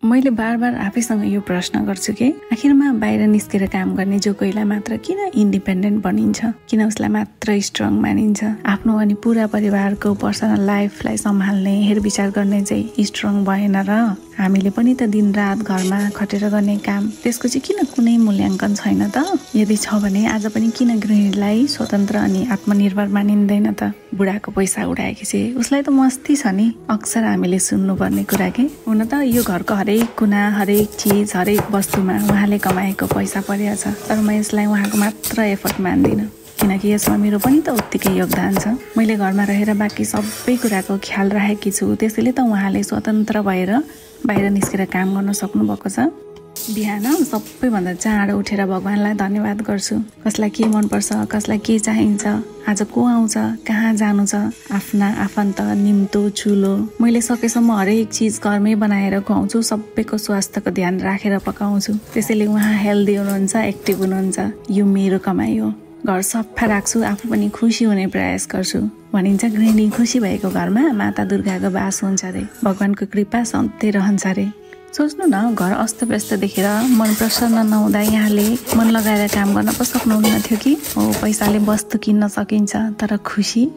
मैले बार आफैसँग यो प्रश्न गर्छु कि आखिरमा बाहिर निस्केर काम गर्ने जो कोहीलाई मात्र किन इन्डिपेन्डेन्ट बनिन्छ, किन उसलाई मात्र स्ट्रङ मानिन्छ। आफ्नो अनि पूरा परिवारको पर्सनल लाइफलाई सम्हाल्ने हेरविचार गर्ने चाहिँ स्ट्रङ भएन र हामीले पनि त दिनरात घरमा खटेर गर्ने काम, त्यसको चाहिँ किन कुनै मूल्याङ्कन छैन त। यदि छ भने आज पनि किन गृहिणीलाई स्वतन्त्र अनि आत्मनिर्भर मानिँदैन त। बुढाको पैसा उडाएपछि उसलाई त मस्ती छ नि, अक्सर हामीले सुन्नुपर्ने कुरा के। हुन त यो घरको हरेक कुना, हरेक चिज, हरेक वस्तुमा उहाँले कमाएको पैसा परेको छ, तर म यसलाई उहाँको मात्र एफर्ट मान्दिनँ, किनकि यसमा मेरो पनि त उत्तिकै योगदान छ। मैले घरमा रहेर बाँकी सबै कुराको ख्याल राखेकी छु, त्यसैले त उहाँले स्वतन्त्र भएर बाहिर निस्केर काम गर्न सक्नुभएको छ। बिहान सबैभन्दा चाँडो उठेर भगवानलाई धन्यवाद गर्छु। कसलाई के मनपर्छ, कसलाई के चाहिन्छ, आज को आउँछ, कहाँ जानु छ, आफ्ना आफन्त, निम्तो, चुलो, मैले सकेसम्म हरेक चिज घरमै बनाएर खुवाउँछु। सबैको स्वास्थ्यको ध्यान राखेर पकाउँछु। त्यसैले उहाँ हेल्दी हुनुहुन्छ, एक्टिभ हुनुहुन्छ। यो मेरो कमाइ हो। घर सफा राख्छु, आफू पनि खुसी हुने प्रयास गर्छु। भनिन्छ गृहिणी खुसी भएको घरमा माता दुर्गाको बास हुन्छ रे, भगवानको कृपा सधैँ रहन्छ रे। सोच्नु न, घर अस्तव्यस्त देखेर मन प्रसन्न नहुँदा यहाँले मन लगाएर काम गर्न पो सक्नुहुन्न थियो कि। हो, पैसाले वस्तु किन्न सकिन्छ, तर खुसी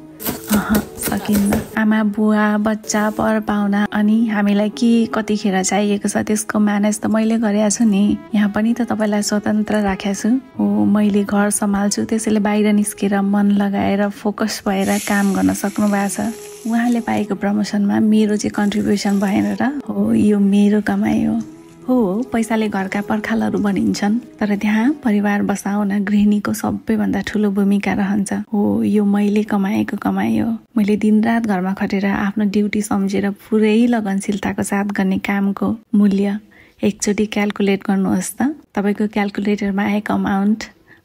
सकिन्न। आमा बुवा बच्चा पर पाहुना अनि हामीलाई के कतिखेर चाहिएको छ त्यसको म्यानेज त मैले गरेको छु नि। यहाँ पनि त तपाईँलाई स्वतन्त्र राखेको छु। हो, मैले घर सम्हाल्छु, त्यसैले बाहिर निस्केर मन लगाएर फोकस भएर काम गर्न सक्नु भएको छ। उहाँले पाएको प्रमोसनमा मेरो चाहिँ कन्ट्रिब्युसन भएन र। हो, यो मेरो कमाइ हो। हो, पैसाले घरका पर्खालहरू बनिन्छन्, तर त्यहाँ परिवार बसाउन गृहिणीको सबैभन्दा ठुलो भूमिका रहन्छ। हो, यो मैले कमाएको कमाइ हो। मैले दिनरात घरमा खटेर आफ्नो ड्युटी सम्झेर पुरै लगनशीलताको साथ गर्ने कामको मूल्य एकचोटि क्याल्कुलेट गर्नुहोस् त। तपाईँको क्याल्कुलेटरमा आएको अमाउन्ट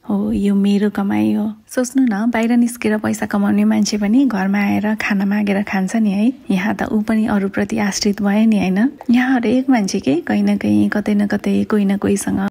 हो, यो मेरो कमाइ हो। सोच्नु न, बाहिर निस्केर पैसा कमाउने मान्छे पनि घरमा आएर खाना मागेर खान्छ नि है। यहाँ त ऊ पनि अरूप्रति आश्रित भयो नि, होइन। यहाँ हरेक मान्छे के कहीँ न कहीँ, कतै न कतै, कोही न कोहीसँग